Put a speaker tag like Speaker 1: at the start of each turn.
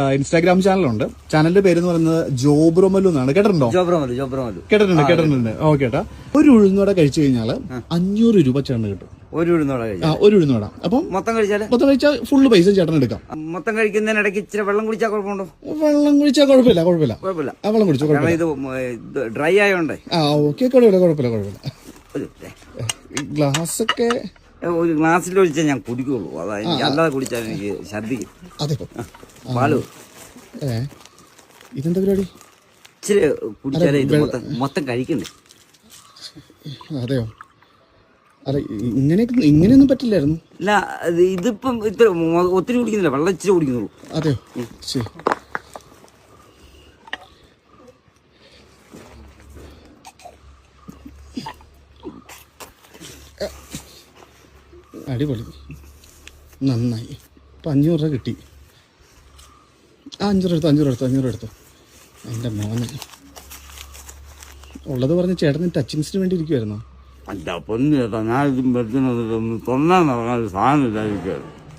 Speaker 1: Instagram ചാനലുണ്ട്. ചാനലിന്റെ പേര് എന്ന് പറയുന്നത് ജോബ്രോമലു എന്നാണ്. കേട്ടിട്ടുണ്ടോ? കേട്ടിട്ടുണ്ട്. ഓക്കെ ചേട്ടാ, ഒരു ഉഴുന്നോടെ കഴിച്ചു കഴിഞ്ഞാല് 500 രൂപ ചേട്ടന് കിട്ടും. ഒരു ഉഴുന്നോട. അപ്പം മൊത്തം കഴിച്ചാൽ ഫുള്ള് പൈസ ചേട്ടൻ എടുക്കാം.
Speaker 2: മൊത്തം കഴിക്കുന്നതിനിടയ്ക്ക് ഇച്ചിരി വെള്ളം കുടിച്ചാൽ കുഴപ്പമുണ്ടോ?
Speaker 1: വെള്ളം കുടിച്ചാൽ കുഴപ്പമില്ല. വെള്ളം കുടിച്ചു
Speaker 2: ഇത് ഡ്രൈ ആയോണ്ടേ.
Speaker 1: ഓക്കെ, കുഴപ്പമില്ല. ഗ്ലാസ് ഒക്കെ
Speaker 2: ഒരു ഗ്ലാസ്സിൽ ഒഴിച്ചാൽ ഞാൻ കുടിക്കുള്ളൂ. അതാ എനിക്ക് അല്ലാതെ കുടിച്ചാൽ എനിക്ക് ഛർദിക്കും.
Speaker 1: അതെയോ?
Speaker 2: പാലു
Speaker 1: ഇതെന്താ പരിപാടി?
Speaker 2: ഇച്ചിരി കുടിച്ചാലേ ഇത് മൊത്തം കഴിക്കണ്ടേ?
Speaker 1: അതെയോ? അല്ല, ഇങ്ങനെയൊന്നും പറ്റില്ലായിരുന്നു.
Speaker 2: ഇല്ല, ഇതിപ്പം ഇത്ര ഒത്തിരി കുടിക്കുന്നില്ല, വെള്ളം ഇച്ചിരി കുടിക്കുന്നുള്ളൂ.
Speaker 1: അതെയോ? ശരി. അടിപൊളി, നന്നായി. ഇപ്പം 500 രൂപ കിട്ടി. 500 എടുത്തു. എൻ്റെ മോനെ ഉള്ളത് പറഞ്ഞ് ചേട്ടന് ടച്ചിങ്സിന് വേണ്ടി ഇരിക്കുമായിരുന്നോ?
Speaker 2: അല്ല പൊന്നു ചേട്ടാ, ഞാൻ ഇത് സാധനം ഇല്ലാതിരിക്കുകയാണ്.